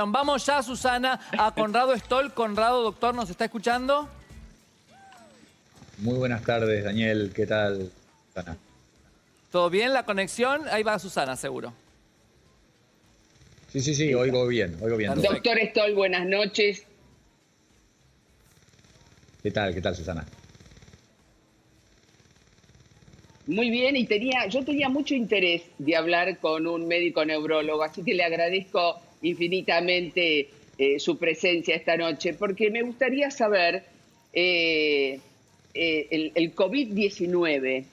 Vamos ya, Susana, a Conrado Stoll. Conrado, doctor, ¿nos está escuchando? Muy buenas tardes, Daniel. ¿Qué tal, Susana? ¿Todo bien la conexión? Ahí va Susana, seguro. Sí, oigo bien. Perfecto. Doctor Stoll, buenas noches. Qué tal, Susana? Muy bien, y yo tenía mucho interés de hablar con un médico neurólogo, así que le agradezco infinitamente su presencia esta noche, porque me gustaría saber el COVID-19,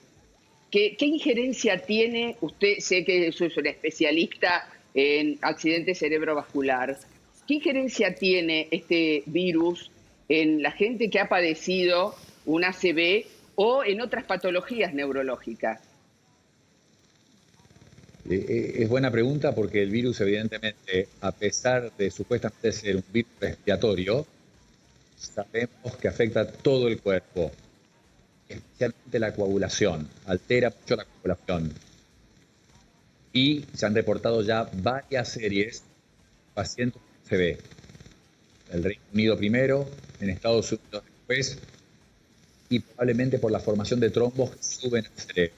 ¿qué injerencia tiene? Usted, sé que es un especialista en accidente cerebrovascular. ¿Qué injerencia tiene este virus en la gente que ha padecido un ACV o en otras patologías neurológicas? Es buena pregunta porque el virus, evidentemente, a pesar de supuestamente ser un virus respiratorio, sabemos que afecta a todo el cuerpo, especialmente la coagulación, altera mucho la coagulación. Y se han reportado ya varias series de pacientes con ACV. En el Reino Unido primero, en Estados Unidos después, y probablemente por la formación de trombos que suben al cerebro.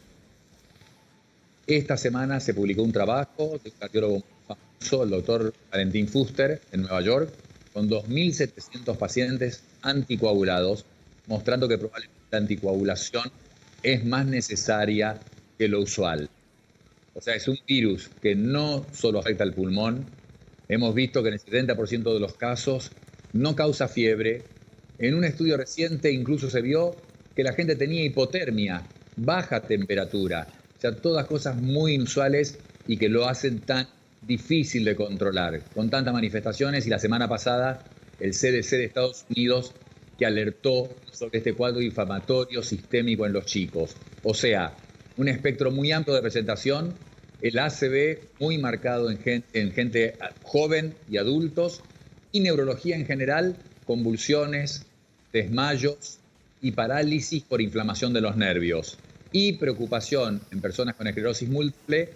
Esta semana se publicó un trabajo de un cardiólogo muy famoso, el doctor Valentin Fuster, en Nueva York, con 2.700 pacientes anticoagulados, mostrando que probablemente la anticoagulación es más necesaria que lo usual. O sea, es un virus que no solo afecta al pulmón, hemos visto que en el 70% de los casos no causa fiebre. En un estudio reciente incluso se vio que la gente tenía hipotermia, baja temperatura. O sea, todas cosas muy inusuales y que lo hacen tan difícil de controlar, con tantas manifestaciones. Y la semana pasada el CDC de Estados Unidos que alertó sobre este cuadro inflamatorio sistémico en los chicos. O sea, un espectro muy amplio de presentación, el ACV muy marcado en gente joven y adultos, y neurología en general, convulsiones, desmayos y parálisis por inflamación de los nervios. Y preocupación en personas con esclerosis múltiple,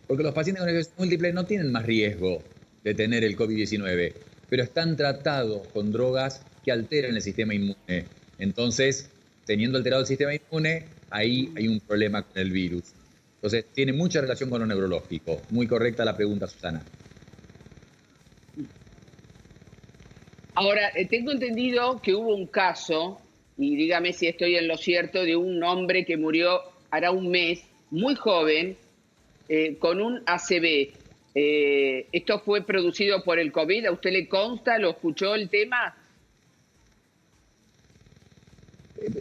porque los pacientes con esclerosis múltiple no tienen más riesgo de tener el COVID-19, pero están tratados con drogas que alteran el sistema inmune. Entonces, teniendo alterado el sistema inmune, ahí hay un problema con el virus. Entonces, tiene mucha relación con lo neurológico. Muy correcta la pregunta, Susana. Ahora, tengo entendido que hubo un caso, y dígame si estoy en lo cierto, de un hombre que murió hará un mes, muy joven, con un ACV. ¿Esto fue producido por el COVID? ¿A usted le consta? ¿Lo escuchó el tema?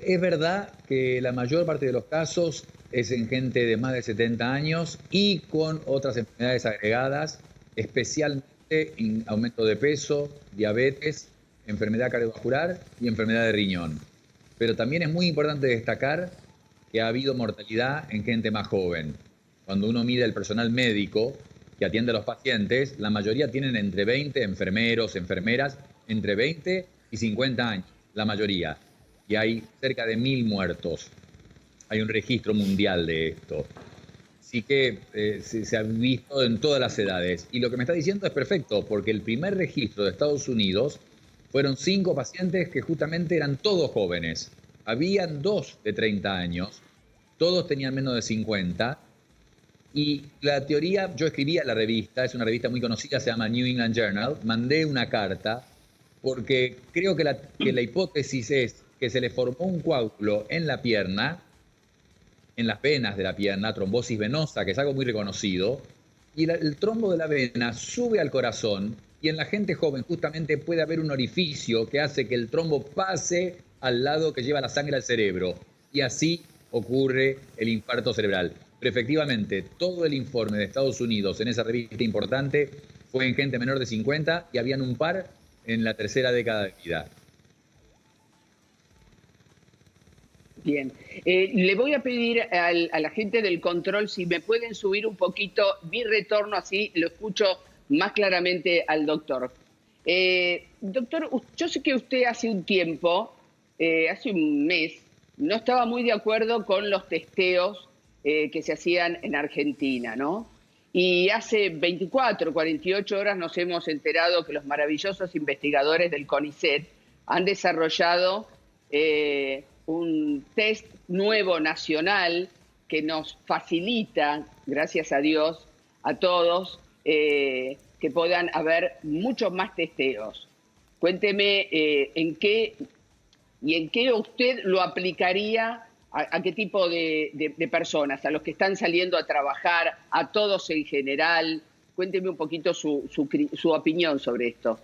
Es verdad que la mayor parte de los casos es en gente de más de 70 años y con otras enfermedades agregadas, especialmente en aumento de peso, diabetes, enfermedad cardiovascular y enfermedad de riñón. Pero también es muy importante destacar que ha habido mortalidad en gente más joven. Cuando uno mide el personal médico que atiende a los pacientes, la mayoría tienen entre 20 enfermeros, enfermeras, entre 20 y 50 años, la mayoría. Y hay cerca de 1.000 muertos. Hay un registro mundial de esto. Así que se ha visto en todas las edades. Y lo que me está diciendo es perfecto, porque el primer registro de Estados Unidos fueron 5 pacientes que justamente eran todos jóvenes. Habían 2 de 30 años, todos tenían menos de 50. Y la teoría, yo escribía la revista, es una revista muy conocida, se llama New England Journal, mandé una carta porque creo que la hipótesis es que se le formó un coágulo en la pierna, en las venas de la pierna, trombosis venosa, que es algo muy reconocido, y el trombo de la vena sube al corazón, y en la gente joven justamente puede haber un orificio que hace que el trombo pase al lado que lleva la sangre al cerebro, y así ocurre el infarto cerebral. Pero efectivamente, todo el informe de Estados Unidos en esa revista importante fue en gente menor de 50 y habían un par en la tercera década de vida. Bien. Le voy a pedir a la gente del control si me pueden subir un poquito mi retorno, así lo escucho más claramente al doctor. Doctor, yo sé que usted hace un tiempo, hace un mes, no estaba muy de acuerdo con los testeos que se hacían en Argentina, ¿no? Y hace 24, 48 horas nos hemos enterado que los maravillosos investigadores del CONICET han desarrollado un test nuevo nacional que nos facilita, gracias a Dios, a todos, que puedan haber muchos más testeos. Cuénteme en qué usted lo aplicaría. ¿A qué tipo de personas? ¿A los que están saliendo a trabajar? ¿A todos en general? Cuénteme un poquito su opinión sobre esto.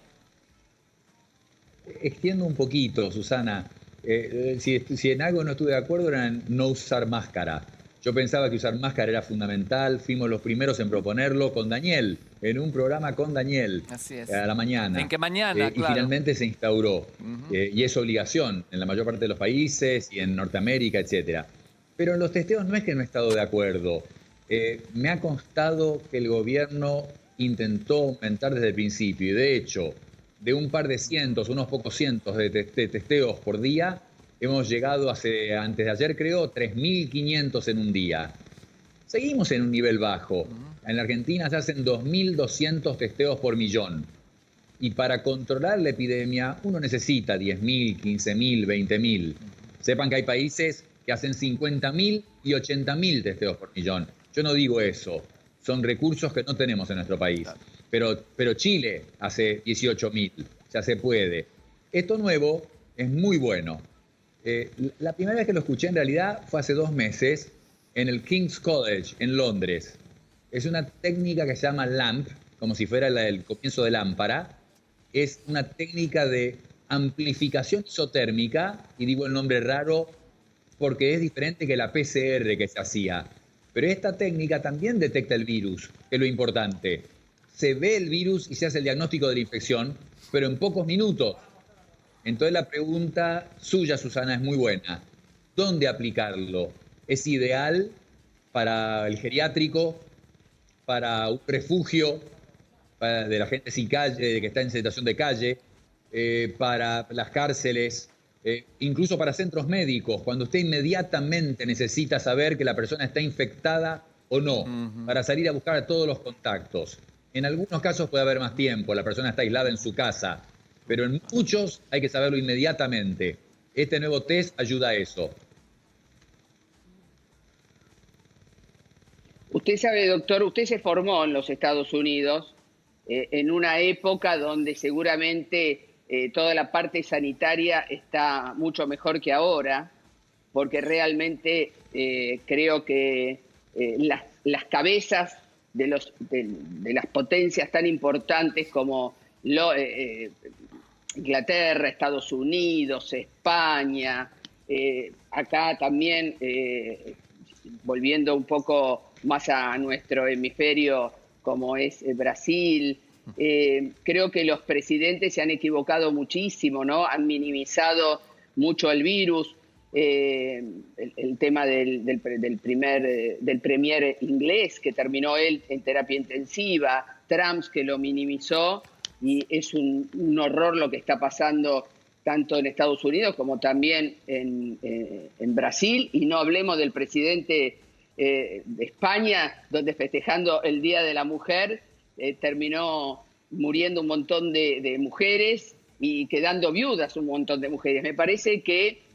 Extiendo un poquito, Susana. Si en algo no estuve de acuerdo era en no usar máscara. Yo pensaba que usar máscara era fundamental. Fuimos los primeros en proponerlo con Daniel, en un programa con Daniel. Así es. A la mañana. ¿En qué mañana? Y finalmente se instauró. Y es obligación en la mayor parte de los países y en Norteamérica, etcétera. Pero en los testeos no es que no he estado de acuerdo. Me ha constado que el gobierno intentó aumentar desde el principio. Y de hecho, de un par de cientos, unos pocos cientos de testeos por día, hemos llegado antes de ayer, creo, 3.500 en un día. Seguimos en un nivel bajo. En la Argentina se hacen 2.200 testeos por millón. Y para controlar la epidemia uno necesita 10.000, 15.000, 20.000. Sepan que hay países que hacen 50.000 y 80.000 testeos por millón. Yo no digo eso. Son recursos que no tenemos en nuestro país. Pero Chile hace 18.000. Ya se puede. Esto nuevo es muy bueno. La primera vez que lo escuché en realidad fue hace 2 meses en el King's College en Londres. Es una técnica que se llama LAMP, como si fuera el comienzo de lámpara. Es una técnica de amplificación isotérmica, y digo el nombre raro porque es diferente que la PCR que se hacía. Pero esta técnica también detecta el virus, que es lo importante. Se ve el virus y se hace el diagnóstico de la infección, pero en pocos minutos. Entonces la pregunta suya, Susana, es muy buena. ¿Dónde aplicarlo? ¿Es ideal para el geriátrico, para un refugio de la gente sin calle, que está en situación de calle, para las cárceles, incluso para centros médicos, cuando usted inmediatamente necesita saber que la persona está infectada o no, para salir a buscar a todos los contactos? En algunos casos puede haber más tiempo, la persona está aislada en su casa, pero en muchos hay que saberlo inmediatamente. Este nuevo test ayuda a eso. Usted sabe, doctor, usted se formó en los Estados Unidos en una época donde seguramente toda la parte sanitaria está mucho mejor que ahora, porque realmente creo que las cabezas de las potencias tan importantes como Inglaterra, Estados Unidos, España, acá también, volviendo un poco más a nuestro hemisferio, como es Brasil, creo que los presidentes se han equivocado muchísimo, ¿no? Han minimizado mucho el virus. El tema del premier inglés, que terminó él en terapia intensiva, Trump, que lo minimizó, y es un horror lo que está pasando tanto en Estados Unidos como también en Brasil, y no hablemos del presidente de España, donde festejando el Día de la Mujer terminó muriendo un montón de mujeres y quedando viudas un montón de mujeres. Me parece que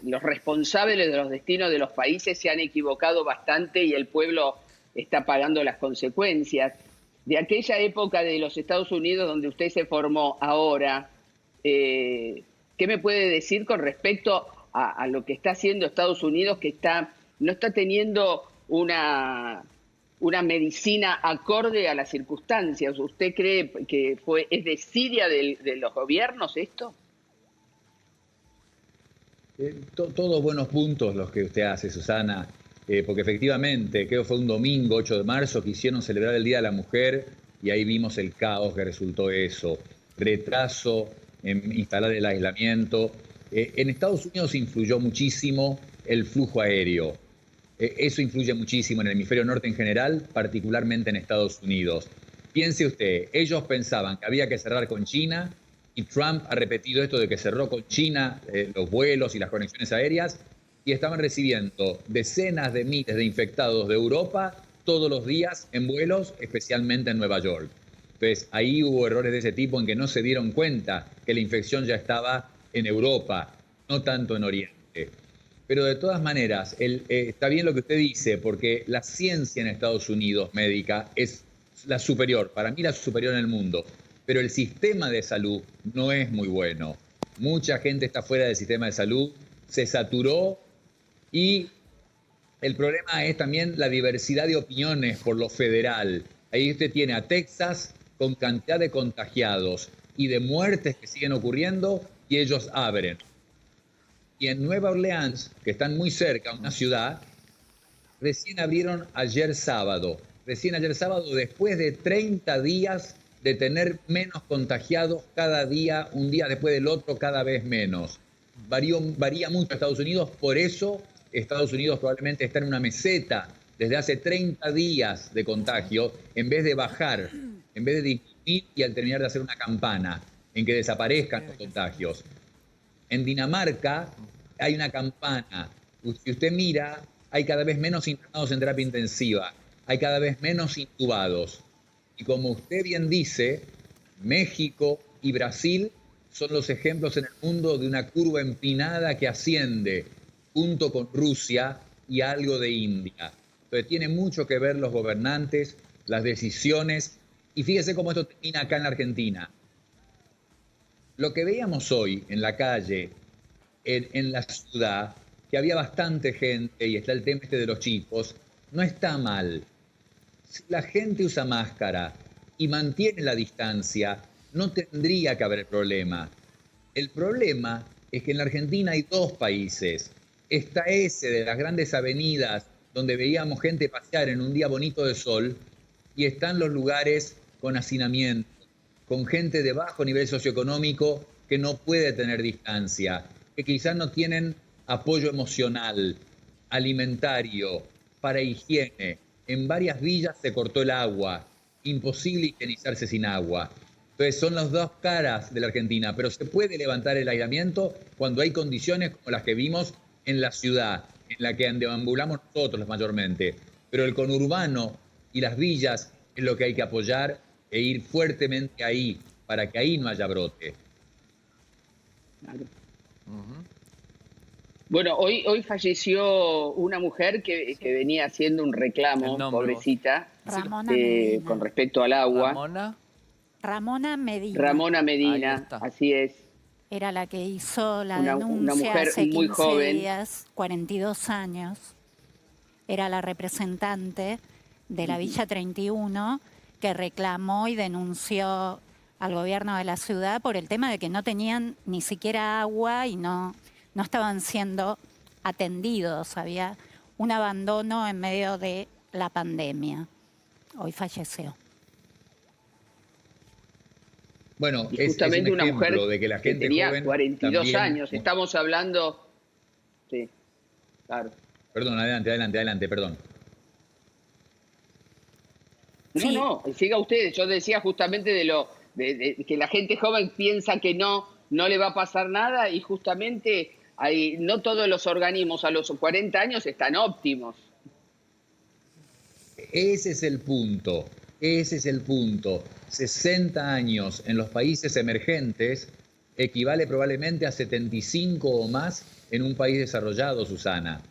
los responsables de los destinos de los países se han equivocado bastante y el pueblo está pagando las consecuencias. De aquella época de los Estados Unidos donde usted se formó ahora, ¿qué me puede decir con respecto a lo que está haciendo Estados Unidos, que no está teniendo una medicina acorde a las circunstancias? ¿Usted cree que es desidia de los gobiernos esto? Todos buenos puntos los que usted hace, Susana, porque efectivamente, creo que fue un domingo, 8 de marzo, quisieron celebrar el Día de la Mujer y ahí vimos el caos que resultó eso. Retraso en instalar el aislamiento. En Estados Unidos influyó muchísimo el flujo aéreo. Eso influye muchísimo en el hemisferio norte en general, particularmente en Estados Unidos. Piense usted, ellos pensaban que había que cerrar con China y Trump ha repetido esto de que cerró con China los vuelos y las conexiones aéreas y estaban recibiendo decenas de miles de infectados de Europa todos los días en vuelos, especialmente en Nueva York. Entonces, ahí hubo errores de ese tipo en que no se dieron cuenta que la infección ya estaba en Europa, no tanto en Oriente. Pero de todas maneras, está bien lo que usted dice, porque la ciencia en Estados Unidos médica es la superior, para mí la superior en el mundo, pero el sistema de salud no es muy bueno. Mucha gente está fuera del sistema de salud, se saturó y el problema es también la diversidad de opiniones por lo federal. Ahí usted tiene a Texas con cantidad de contagiados y de muertes que siguen ocurriendo y ellos abren. Y en Nueva Orleans, que están muy cerca, una ciudad, recién abrieron ayer sábado. Recién ayer sábado, después de 30 días de tener menos contagiados cada día, un día después del otro, cada vez menos. Varía mucho Estados Unidos, por eso Estados Unidos probablemente está en una meseta desde hace 30 días de contagio, en vez de bajar, en vez de disminuir y al terminar de hacer una campana en que desaparezcan los contagios. En Dinamarca hay una campana. Si usted mira, hay cada vez menos internados en terapia intensiva, hay cada vez menos intubados. Y como usted bien dice, México y Brasil son los ejemplos en el mundo de una curva empinada que asciende, junto con Rusia y algo de India. Entonces tiene mucho que ver los gobernantes, las decisiones, y fíjese cómo esto termina acá en la Argentina. Lo que veíamos hoy en la calle, en la ciudad, que había bastante gente, y está el tema este de los chicos, no está mal. Si la gente usa máscara y mantiene la distancia, no tendría que haber problema. El problema es que en la Argentina hay dos países. Está ese de las grandes avenidas donde veíamos gente pasear en un día bonito de sol, y están los lugares con hacinamiento, con gente de bajo nivel socioeconómico que no puede tener distancia, que quizás no tienen apoyo emocional, alimentario, para higiene. En varias villas se cortó el agua, imposible higienizarse sin agua. Entonces son las dos caras de la Argentina, pero se puede levantar el aislamiento cuando hay condiciones como las que vimos en la ciudad, en la que deambulamos nosotros mayormente. Pero el conurbano y las villas es lo que hay que apoyar e ir fuertemente ahí, para que ahí no haya brote. Claro. Bueno, hoy falleció una mujer que venía haciendo un reclamo, pobrecita, con respecto al agua. Ramona Medina. Ramona Medina, así es. Era la que hizo la denuncia una mujer hace 15 muy joven. días, 42 años. Era la representante de la Villa 31 que reclamó y denunció al gobierno de la ciudad por el tema de que no tenían ni siquiera agua y no estaban siendo atendidos. Había un abandono en medio de la pandemia. Hoy falleció. Bueno, y justamente es un una mujer de que la gente que tenía joven 42 también... años. Estamos hablando... Sí, claro. Perdón, adelante, perdón. No, siga usted. Yo decía justamente de que la gente joven piensa que no le va a pasar nada, y justamente no todos los organismos a los 40 años están óptimos. Ese es el punto. 60 años en los países emergentes equivale probablemente a 75 o más en un país desarrollado, Susana.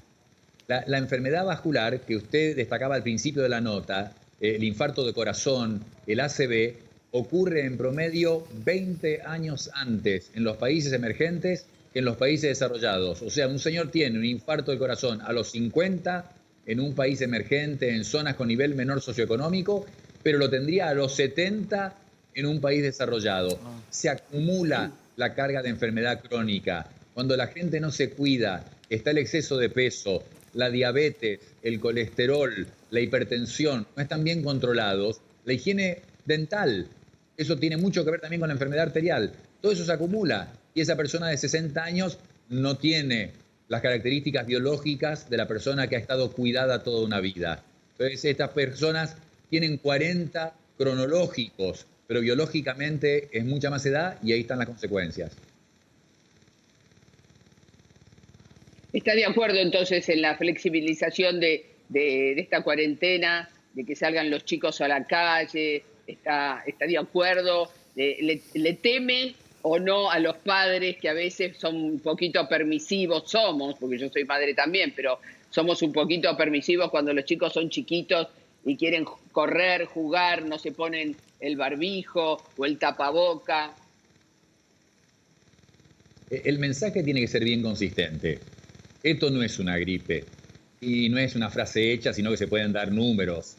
La enfermedad vascular que usted destacaba al principio de la nota, el infarto de corazón, el ACV, ocurre en promedio 20 años antes en los países emergentes que en los países desarrollados. O sea, un señor tiene un infarto de corazón a los 50 en un país emergente, en zonas con nivel menor socioeconómico, pero lo tendría a los 70 en un país desarrollado. Se acumula la carga de enfermedad crónica. Cuando la gente no se cuida, está el exceso de peso, la diabetes, el colesterol, la hipertensión, no están bien controlados, la higiene dental, eso tiene mucho que ver también con la enfermedad arterial. Todo eso se acumula y esa persona de 60 años no tiene las características biológicas de la persona que ha estado cuidada toda una vida. Entonces estas personas tienen 40 cronológicos, pero biológicamente es mucha más edad y ahí están las consecuencias. ¿Está de acuerdo entonces en la flexibilización de esta cuarentena de que salgan los chicos a la calle, está de acuerdo, le teme o no a los padres que a veces son un poquito permisivos, porque yo soy padre también, pero somos un poquito permisivos cuando los chicos son chiquitos y quieren correr, jugar, no se ponen el barbijo o el tapaboca. El mensaje tiene que ser bien consistente. Esto no es una gripe y no es una frase hecha, sino que se pueden dar números.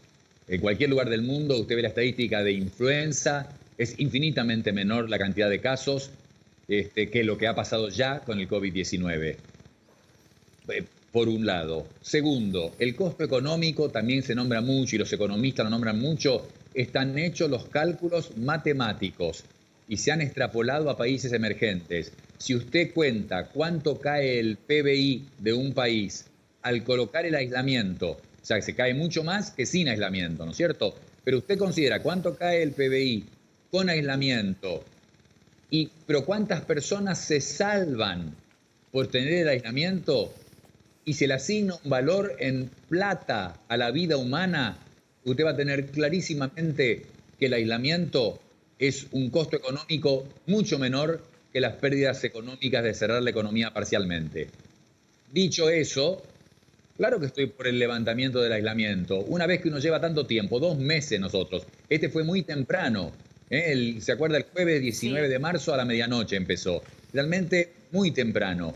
En cualquier lugar del mundo usted ve la estadística de influenza, es infinitamente menor la cantidad de casos que lo que ha pasado ya con el COVID-19. Por un lado. Segundo, el costo económico también se nombra mucho y los economistas lo nombran mucho. Están hechos los cálculos matemáticos y se han extrapolado a países emergentes. Si usted cuenta cuánto cae el PBI de un país al colocar el aislamiento, o sea, que se cae mucho más que sin aislamiento, ¿no es cierto? Pero usted considera cuánto cae el PBI con aislamiento, pero cuántas personas se salvan por tener el aislamiento, y se le asigna un valor en plata a la vida humana, usted va a tener clarísimamente que el aislamiento es un costo económico mucho menor que las pérdidas económicas de cerrar la economía parcialmente. Dicho eso, claro que estoy por el levantamiento del aislamiento. Una vez que uno lleva tanto tiempo, 2 meses nosotros, este fue muy temprano, ¿se acuerda? El jueves 19 de marzo a la medianoche empezó, realmente muy temprano.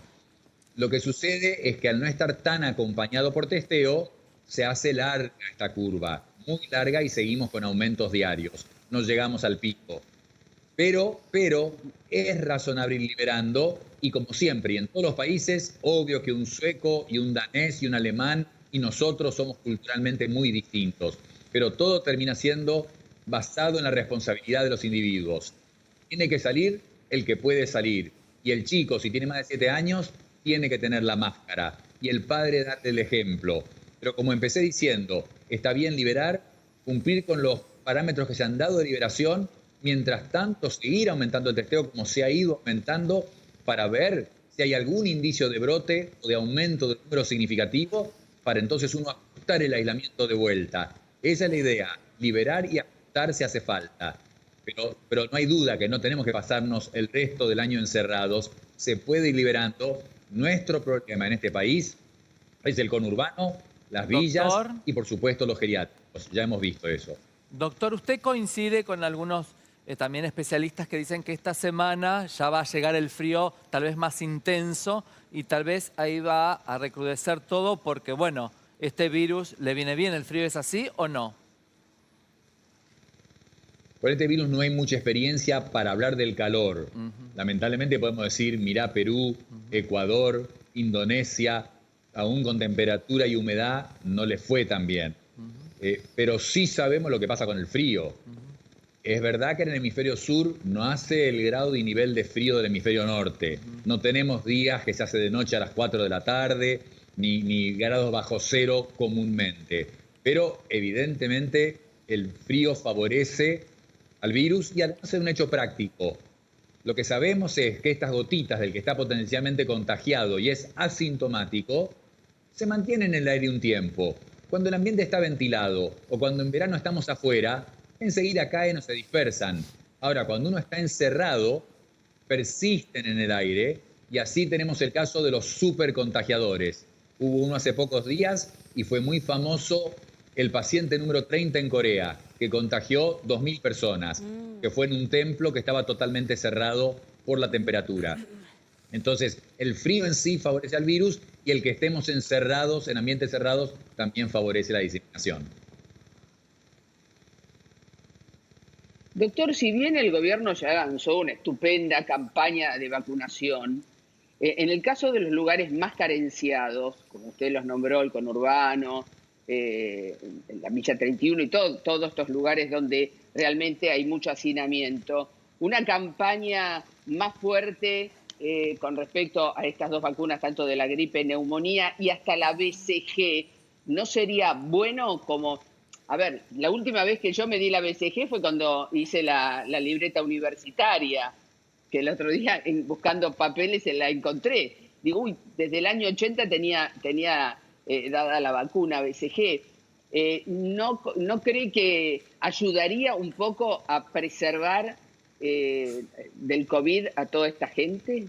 Lo que sucede es que al no estar tan acompañado por testeo, se hace larga esta curva, muy larga, y seguimos con aumentos diarios. No llegamos al pico. Pero es razonable ir liberando, y como siempre, y en todos los países, obvio que un sueco y un danés y un alemán y nosotros somos culturalmente muy distintos. Pero todo termina siendo basado en la responsabilidad de los individuos. Tiene que salir el que puede salir. Y el chico, si tiene más de 7 años, tiene que tener la máscara, y el padre darle el ejemplo. Pero como empecé diciendo, está bien liberar, cumplir con los parámetros que se han dado de liberación, mientras tanto seguir aumentando el testeo como se ha ido aumentando, para ver si hay algún indicio de brote o de aumento de número significativo, para entonces uno ajustar el aislamiento de vuelta. Esa es la idea, liberar y ajustar si hace falta. Pero no hay duda que no tenemos que pasarnos el resto del año encerrados, se puede ir liberando. Nuestro problema en este país es el conurbano, las villas, doctor, y por supuesto los geriátricos. Ya hemos visto eso. Doctor, ¿usted coincide con algunos también especialistas que dicen que esta semana ya va a llegar el frío tal vez más intenso y tal vez ahí va a recrudecer todo porque, bueno, este virus le viene bien? ¿El frío es así o no? Con este virus no hay mucha experiencia para hablar del calor. Lamentablemente podemos decir, mirá Perú, Ecuador, Indonesia, aún con temperatura y humedad no les fue tan bien. Pero sí sabemos lo que pasa con el frío. Es verdad que en el hemisferio sur no hace el grado y nivel de frío del hemisferio norte. No tenemos días que se hace de noche a las 4 de la tarde, ni grados bajo cero comúnmente. Pero evidentemente el frío favorece al virus, y además es un hecho práctico. Lo que sabemos es que estas gotitas del que está potencialmente contagiado y es asintomático, se mantienen en el aire un tiempo. Cuando el ambiente está ventilado o cuando en verano estamos afuera, enseguida caen o se dispersan. Ahora, cuando uno está encerrado, persisten en el aire, y así tenemos el caso de los supercontagiadores. Hubo uno hace pocos días y fue muy famoso el paciente número 30 en Corea, que contagió 2.000 personas, que fue en un templo que estaba totalmente cerrado por la temperatura. Entonces, el frío en sí favorece al virus, y el que estemos encerrados, en ambientes cerrados, también favorece la diseminación. Doctor, si bien el gobierno ya lanzó una estupenda campaña de vacunación, en el caso de los lugares más carenciados, como usted los nombró, el conurbano, la Villa 31 y todos estos lugares donde realmente hay mucho hacinamiento, una campaña más fuerte con respecto a estas dos vacunas, tanto de la gripe, neumonía y hasta la BCG, ¿no sería bueno? Como, a ver, la última vez que yo me di la BCG fue cuando hice la libreta universitaria, que el otro día buscando papeles la encontré. Digo, uy, desde el año 80 tenía dada la vacuna BCG. ¿no cree que ayudaría un poco a preservar del COVID a toda esta gente?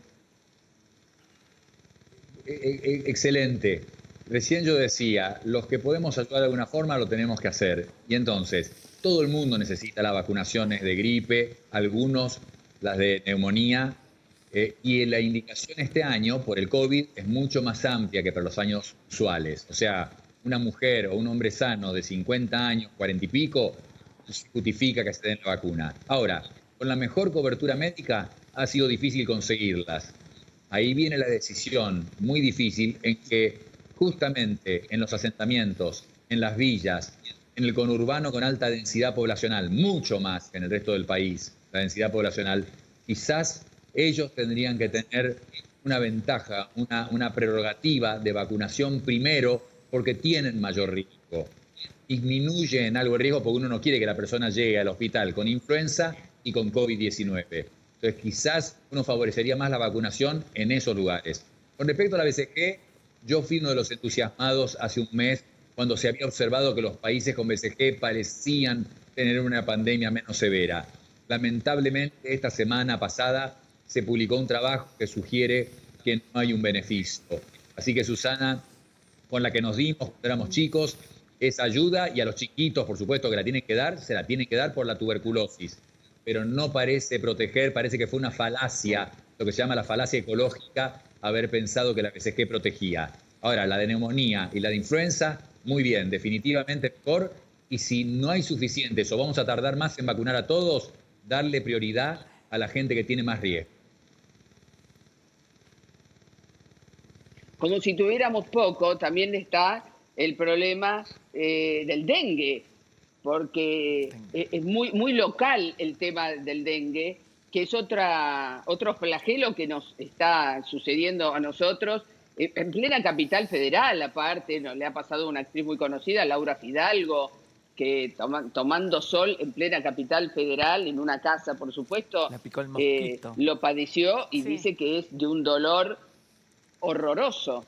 Excelente. Recién yo decía, los que podemos ayudar de alguna forma lo tenemos que hacer. Y entonces, todo el mundo necesita las vacunaciones de gripe, algunos las de neumonía, y la indicación este año por el COVID es mucho más amplia que para los años usuales. O sea, una mujer o un hombre sano de 50 años, 40 y pico, justifica que se den la vacuna. Ahora, con la mejor cobertura médica ha sido difícil conseguirlas. Ahí viene la decisión muy difícil en que justamente en los asentamientos, en las villas, en el conurbano con alta densidad poblacional, mucho más que en el resto del país, la densidad poblacional, quizás ellos tendrían que tener una ventaja, una prerrogativa de vacunación primero porque tienen mayor riesgo. Disminuye en algo el riesgo porque uno no quiere que la persona llegue al hospital con influenza y con COVID-19. Entonces, quizás uno favorecería más la vacunación en esos lugares. Con respecto a la BCG, yo fui uno de los entusiasmados hace un mes cuando se había observado que los países con BCG parecían tener una pandemia menos severa. Lamentablemente, esta semana pasada se publicó un trabajo que sugiere que no hay un beneficio. Así que, Susana, con la que nos dimos cuando éramos chicos, esa ayuda, y a los chiquitos, por supuesto, que la tienen que dar, se la tienen que dar por la tuberculosis. Pero no parece proteger, parece que fue una falacia, lo que se llama la falacia ecológica, haber pensado que la BCG protegía. Ahora, la de neumonía y la de influenza, muy bien, definitivamente mejor. Y si no hay suficientes o vamos a tardar más en vacunar a todos, darle prioridad a la gente que tiene más riesgo. Como si tuviéramos poco, también está el problema del dengue, porque es muy local el tema del dengue, que es otro flagelo que nos está sucediendo a nosotros, en plena capital federal, aparte, le ha pasado a una actriz muy conocida, Laura Fidalgo, que tomando sol en plena capital federal, en una casa, por supuesto, La picó el mosquito. lo padeció y Sí. dice que es de un dolor horroroso.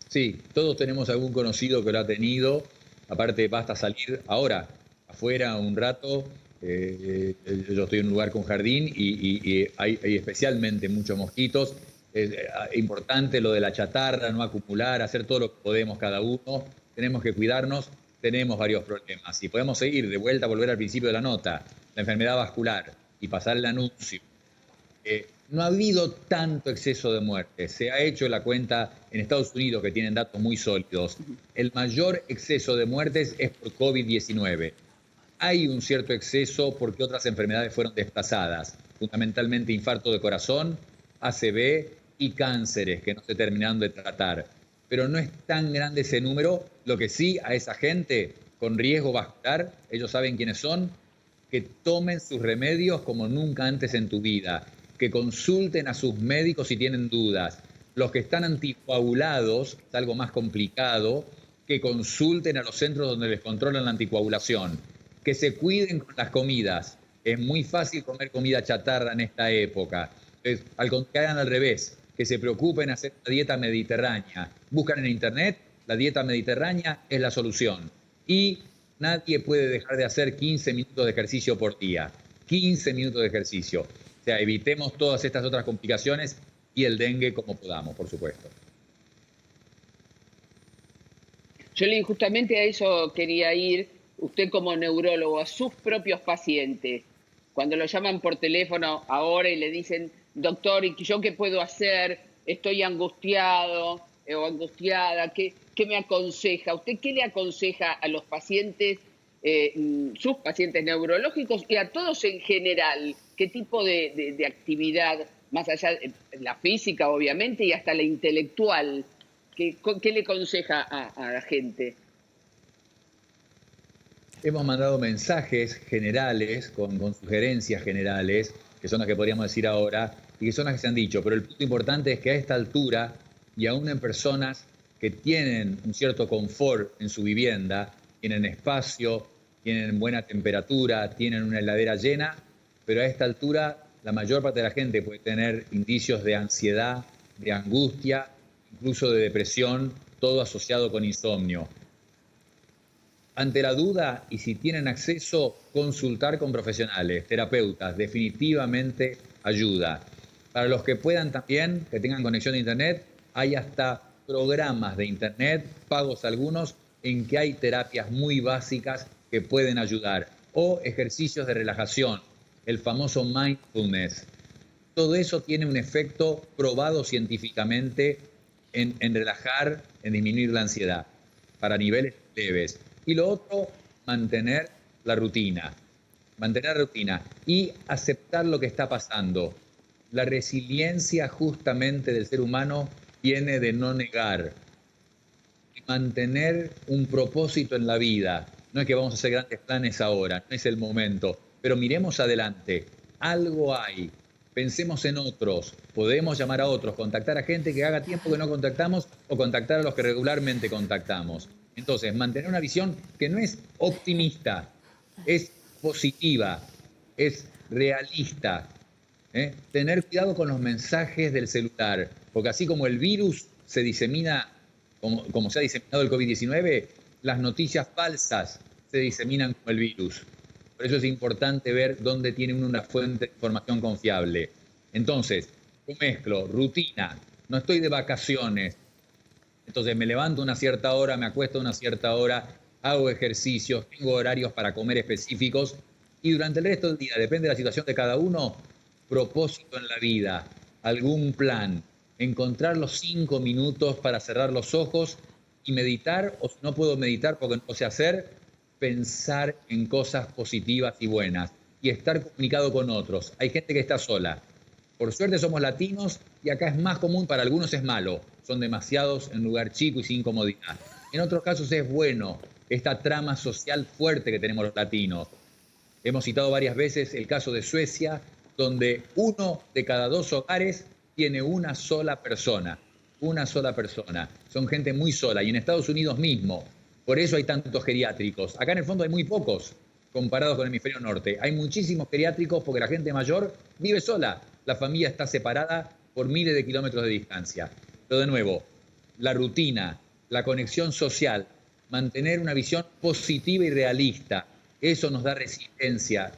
Sí, todos tenemos algún conocido que lo ha tenido. Aparte, basta salir ahora, afuera un rato. Yo estoy en un lugar con jardín y hay especialmente muchos mosquitos. Es importante lo de la chatarra, no acumular, hacer todo lo que podemos cada uno. Tenemos que cuidarnos, tenemos varios problemas. Y podemos seguir, de vuelta, volver al principio de la nota, la enfermedad vascular y pasar el anuncio. No ha habido tanto exceso de muertes. Se ha hecho la cuenta en Estados Unidos, que tienen datos muy sólidos. El mayor exceso de muertes es por COVID-19. Hay un cierto exceso porque otras enfermedades fueron desplazadas, fundamentalmente infarto de corazón, ACV y cánceres que no se terminaron de tratar. Pero no es tan grande ese número. Lo que sí, a esa gente con riesgo vascular, ellos saben quiénes son, que tomen sus remedios como nunca antes en tu vida, que consulten a sus médicos si tienen dudas. Los que están anticoagulados, es algo más complicado, que consulten a los centros donde les controlan la anticoagulación, que se cuiden con las comidas. Es muy fácil comer comida chatarra en esta época. Entonces, que hagan al revés, que se preocupen hacer una dieta mediterránea. Buscan en internet, la dieta mediterránea es la solución. Y nadie puede dejar de hacer 15 minutos de ejercicio por día. 15 minutos de ejercicio. O sea, evitemos todas estas otras complicaciones y el dengue como podamos, por supuesto. Yo justamente a eso quería ir, usted como neurólogo, a sus propios pacientes, cuando lo llaman por teléfono ahora y le dicen, doctor, ¿y yo qué puedo hacer? Estoy angustiado o angustiada, ¿qué me aconseja? ¿Usted qué le aconseja a los pacientes, sus pacientes neurológicos y a todos en general? ¿Qué tipo de actividad, más allá de la física, obviamente, y hasta la intelectual, qué le aconseja a la gente? Hemos mandado mensajes generales con sugerencias generales, que son las que podríamos decir ahora, y que son las que se han dicho. Pero el punto importante es que a esta altura, y aún en personas que tienen un cierto confort en su vivienda, tienen espacio, tienen buena temperatura, tienen una heladera llena, pero a esta altura la mayor parte de la gente puede tener indicios de ansiedad, de angustia, incluso de depresión, todo asociado con insomnio. Ante la duda, y si tienen acceso, consultar con profesionales, terapeutas, definitivamente ayuda. Para los que puedan también, que tengan conexión de internet, hay hasta programas de internet, pagos algunos, en que hay terapias muy básicas que pueden ayudar. O ejercicios de relajación, el famoso mindfulness. Todo eso tiene un efecto probado científicamente en relajar, en disminuir la ansiedad, para niveles leves. Y lo otro, mantener la rutina. Mantener la rutina y aceptar lo que está pasando. La resiliencia justamente del ser humano viene de no negar, de mantener un propósito en la vida. No es que vamos a hacer grandes planes ahora, no es el momento, pero miremos adelante. Algo hay. Pensemos en otros, podemos llamar a otros, contactar a gente que haga tiempo que no contactamos o contactar a los que regularmente contactamos. Entonces, mantener una visión que no es optimista, es positiva, es realista. Tener cuidado con los mensajes del celular, porque así como el virus se disemina, como se ha diseminado el COVID-19, las noticias falsas se diseminan como el virus. Por eso es importante ver dónde tiene uno una fuente de información confiable. Entonces, yo mezclo rutina, no estoy de vacaciones, entonces me levanto a una cierta hora, me acuesto a una cierta hora, hago ejercicios, tengo horarios para comer específicos y durante el resto del día, depende de la situación de cada uno, propósito en la vida, algún plan, encontrar los 5 minutos para cerrar los ojos y meditar, o si no puedo meditar porque no sé hacer, pensar en cosas positivas y buenas y estar comunicado con otros. Hay gente que está sola. Por suerte somos latinos y acá es más común, para algunos es malo. Son demasiados en lugar chico y sin comodidad. En otros casos es bueno esta trama social fuerte que tenemos los latinos. Hemos citado varias veces el caso de Suecia, donde 1 de cada 2 hogares tiene una sola persona. Una sola persona. Son gente muy sola. Y en Estados Unidos mismo. Por eso hay tantos geriátricos. Acá en el fondo hay muy pocos comparados con el hemisferio norte. Hay muchísimos geriátricos porque la gente mayor vive sola. La familia está separada por miles de kilómetros de distancia. Pero de nuevo, la rutina, la conexión social, mantener una visión positiva y realista, eso nos da resistencia.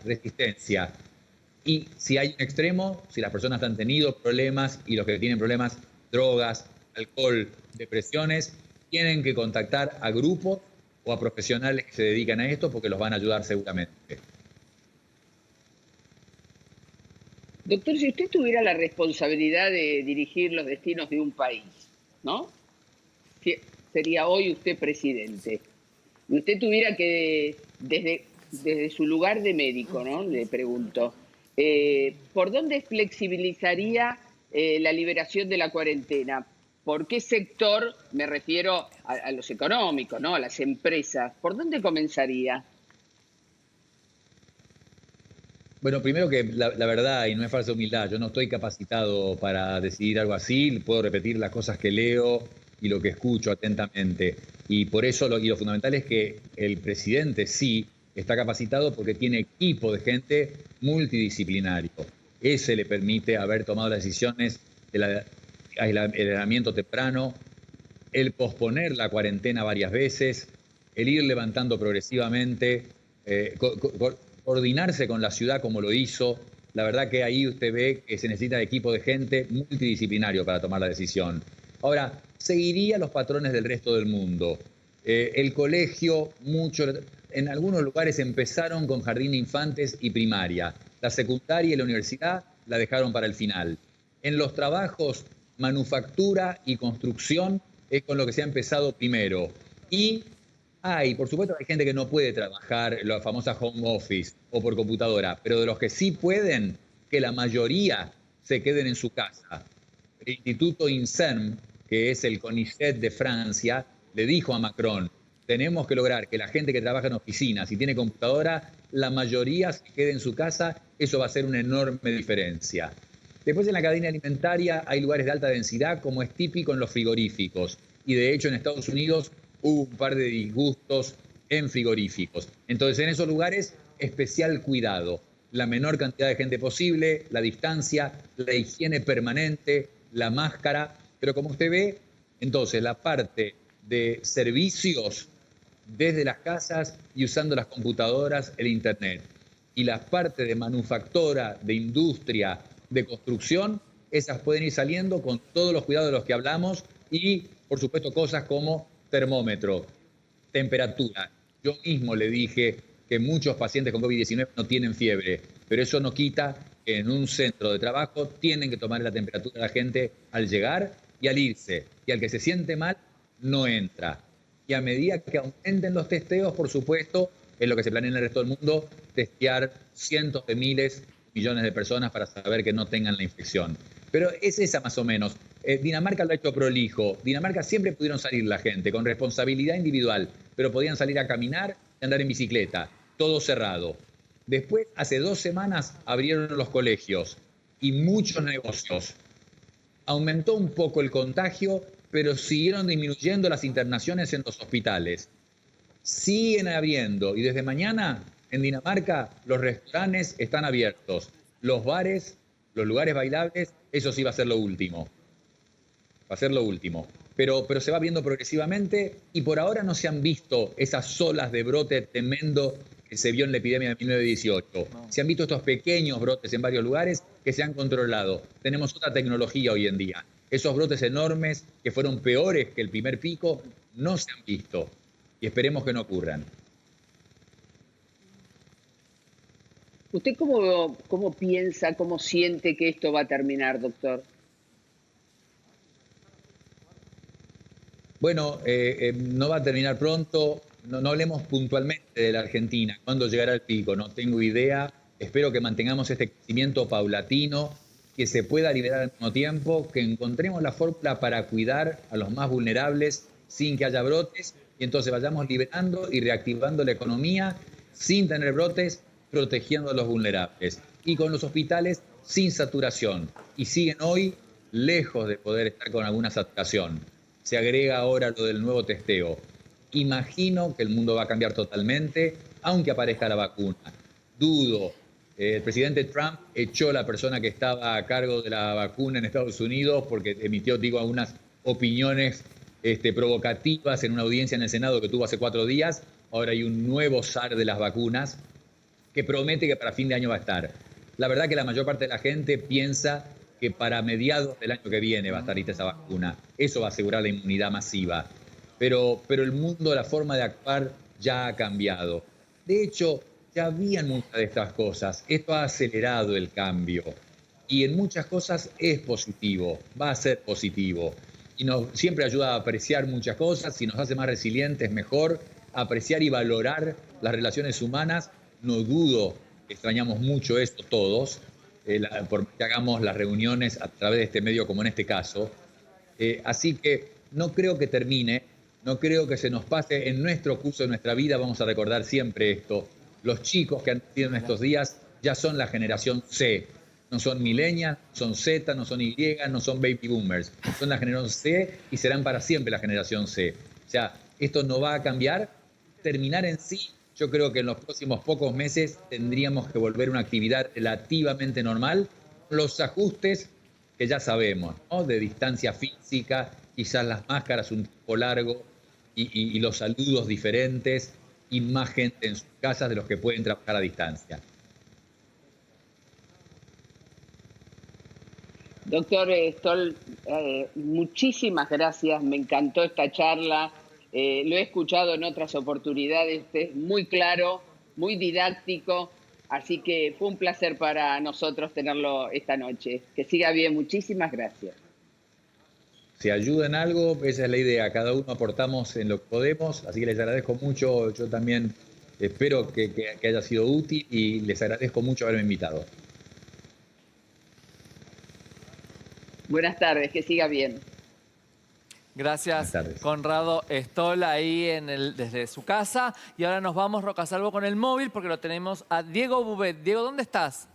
Y si hay un extremo, si las personas han tenido problemas y los que tienen problemas, drogas, alcohol, depresiones, tienen que contactar a grupos o a profesionales que se dedican a esto porque los van a ayudar seguramente. Doctor, si usted tuviera la responsabilidad de dirigir los destinos de un país, ¿no? Sería hoy usted presidente. Y usted tuviera que, desde su lugar de médico, ¿no? Le pregunto, ¿por dónde flexibilizaría la liberación de la cuarentena? ¿Por qué sector? Me refiero a los económicos, ¿no? A las empresas. ¿Por dónde comenzaría? Bueno, primero que la verdad, y no es falsa humildad, yo no estoy capacitado para decidir algo así, puedo repetir las cosas que leo y lo que escucho atentamente. Y por eso lo fundamental es que el presidente sí está capacitado porque tiene equipo de gente multidisciplinario. Ese le permite haber tomado las decisiones del aislamiento temprano, el posponer la cuarentena varias veces, el ir levantando progresivamente, coordinarse con la ciudad como lo hizo. La verdad que ahí usted ve que se necesita equipo de gente multidisciplinario para tomar la decisión. Ahora, seguiría los patrones del resto del mundo. El colegio, en algunos lugares empezaron con jardín de infantes y primaria. La secundaria y la universidad la dejaron para el final. En los trabajos, manufactura y construcción es con lo que se ha empezado primero. Y por supuesto, hay gente que no puede trabajar, la famosa home office o por computadora, pero de los que sí pueden, que la mayoría se queden en su casa. El Instituto INSERM, que es el CONICET de Francia, le dijo a Macron, tenemos que lograr que la gente que trabaja en oficinas y tiene computadora, la mayoría se quede en su casa, eso va a ser una enorme diferencia. Después en la cadena alimentaria hay lugares de alta densidad, como es típico en los frigoríficos. Y de hecho en Estados Unidos hubo un par de disgustos en frigoríficos. Entonces, en esos lugares, especial cuidado. La menor cantidad de gente posible, la distancia, la higiene permanente, la máscara. Pero como usted ve, entonces, la parte de servicios desde las casas y usando las computadoras, el internet. Y las partes de manufactura, de industria, de construcción, esas pueden ir saliendo con todos los cuidados de los que hablamos y, por supuesto, cosas como termómetro, temperatura. Yo mismo le dije que muchos pacientes con COVID-19 no tienen fiebre, pero eso no quita que en un centro de trabajo tienen que tomar la temperatura de la gente al llegar y al irse. Y al que se siente mal, no entra. Y a medida que aumenten los testeos, por supuesto, es lo que se planea en el resto del mundo, testear cientos de miles, millones de personas para saber que no tengan la infección. Pero es esa más o menos. Dinamarca lo ha hecho prolijo. Dinamarca siempre pudieron salir la gente con responsabilidad individual, pero podían salir a caminar y andar en bicicleta, todo cerrado. Después, hace 2 semanas, abrieron los colegios y muchos negocios. Aumentó un poco el contagio, pero siguieron disminuyendo las internaciones en los hospitales. Siguen habiendo, y desde mañana en Dinamarca los restaurantes están abiertos, los bares, los lugares bailables, eso sí va a ser lo último. Va a ser lo último. Pero se va viendo progresivamente y por ahora no se han visto esas olas de brote tremendo que se vio en la epidemia de 1918. Se han visto estos pequeños brotes en varios lugares que se han controlado. Tenemos otra tecnología hoy en día. Esos brotes enormes que fueron peores que el primer pico no se han visto y esperemos que no ocurran. ¿Usted cómo piensa, cómo siente que esto va a terminar, doctor? Bueno, no va a terminar pronto. No hablemos puntualmente de la Argentina. ¿Cuándo llegará el pico? No tengo idea. Espero que mantengamos este crecimiento paulatino, que se pueda liberar al mismo tiempo, que encontremos la fórmula para cuidar a los más vulnerables sin que haya brotes y entonces vayamos liberando y reactivando la economía sin tener brotes, protegiendo a los vulnerables. Y con los hospitales sin saturación. Y siguen hoy lejos de poder estar con alguna saturación. Se agrega ahora lo del nuevo testeo. Imagino que el mundo va a cambiar totalmente, aunque aparezca la vacuna. Dudo. El presidente Trump echó a la persona que estaba a cargo de la vacuna en Estados Unidos porque emitió, algunas opiniones provocativas en una audiencia en el Senado que tuvo hace 4 días. Ahora hay un nuevo zar de las vacunas que promete que para fin de año va a estar. La verdad que la mayor parte de la gente piensa que para mediados del año que viene va a estar lista esa vacuna. Eso va a asegurar la inmunidad masiva. Pero el mundo, la forma de actuar ya ha cambiado. De hecho, ya habían muchas de estas cosas. Esto ha acelerado el cambio. Y en muchas cosas es positivo, va a ser positivo. Y siempre ayuda a apreciar muchas cosas, y nos hace más resilientes, mejor apreciar y valorar las relaciones humanas. No dudo que extrañamos mucho esto todos, por que hagamos las reuniones a través de este medio como en este caso. Así que no creo que termine, no creo que se nos pase en nuestro curso de nuestra vida, vamos a recordar siempre esto. Los chicos que han nacido en estos días ya son la generación C, no son millennials, no son Z, no son Y, no son baby boomers, son la generación C y serán para siempre la generación C. O sea, esto no va a cambiar, terminar en sí. Yo creo que en los próximos pocos meses tendríamos que volver a una actividad relativamente normal, los ajustes que ya sabemos, ¿no? De distancia física, quizás las máscaras un tiempo largo y los saludos diferentes y más gente en sus casas de los que pueden trabajar a distancia. Doctor Stoll, muchísimas gracias, me encantó esta charla. Lo he escuchado en otras oportunidades, es muy claro, muy didáctico, así que fue un placer para nosotros tenerlo esta noche. Que siga bien, muchísimas gracias. Si ayuda en algo, esa es la idea, cada uno aportamos en lo que podemos, así que les agradezco mucho, yo también espero que haya sido útil y les agradezco mucho haberme invitado. Buenas tardes, que siga bien. Gracias, Conrado Stoll, ahí desde su casa. Y ahora nos vamos, Rocasalvo, con el móvil porque lo tenemos a Diego Bubet. Diego, ¿dónde estás?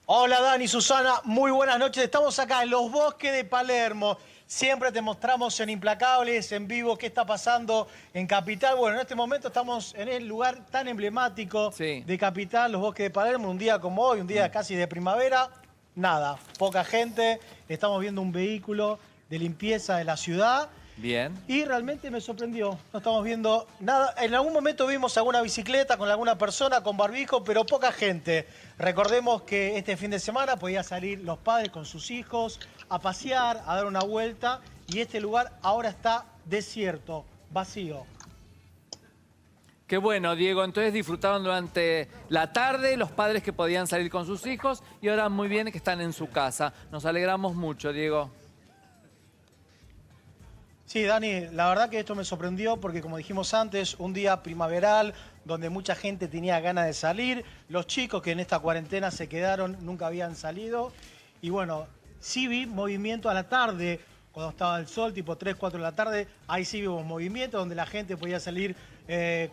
Hola, Dani, Susana, muy buenas noches. Estamos acá en los bosques de Palermo. Siempre te mostramos en Implacables, en vivo, qué está pasando en Capital. Bueno, en este momento estamos en el lugar tan emblemático de Capital, los bosques de Palermo. Un día como hoy, un día casi de primavera. Nada, poca gente. Estamos viendo un vehículo de limpieza de la ciudad Bien. Y realmente me sorprendió. No estamos viendo nada. En algún momento vimos alguna bicicleta con alguna persona con barbijo, pero poca gente. Recordemos que este fin de semana podían salir los padres con sus hijos a pasear, a dar una vuelta. Y este lugar ahora está desierto, vacío. Qué bueno, Diego. Entonces disfrutaron durante la tarde los padres que podían salir con sus hijos y ahora muy bien que están en su casa. Nos alegramos mucho, Diego. Sí, Dani, la verdad que esto me sorprendió porque, como dijimos antes, un día primaveral donde mucha gente tenía ganas de salir. Los chicos que en esta cuarentena se quedaron nunca habían salido. Y bueno, sí vi movimiento a la tarde, cuando estaba el sol, tipo 3, 4 de la tarde. Ahí sí vimos movimiento donde la gente podía salir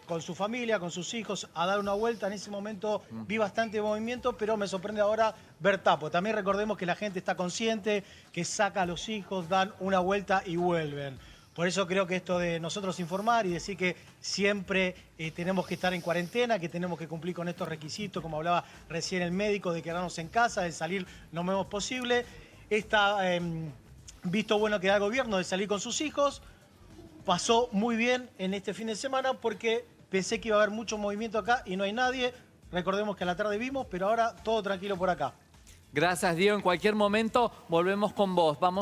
con su familia, con sus hijos, a dar una vuelta. En ese momento vi bastante movimiento, pero me sorprende ahora ver tapo. También recordemos que la gente está consciente, que saca a los hijos, dan una vuelta y vuelven. Por eso creo que esto de nosotros informar y decir que siempre tenemos que estar en cuarentena, que tenemos que cumplir con estos requisitos, como hablaba recién el médico, de quedarnos en casa, de salir lo menos posible. Está visto bueno que da el gobierno de salir con sus hijos. Pasó muy bien en este fin de semana porque pensé que iba a haber mucho movimiento acá y no hay nadie. Recordemos que a la tarde vimos, pero ahora todo tranquilo por acá. Gracias, Diego. En cualquier momento volvemos con vos. Vamos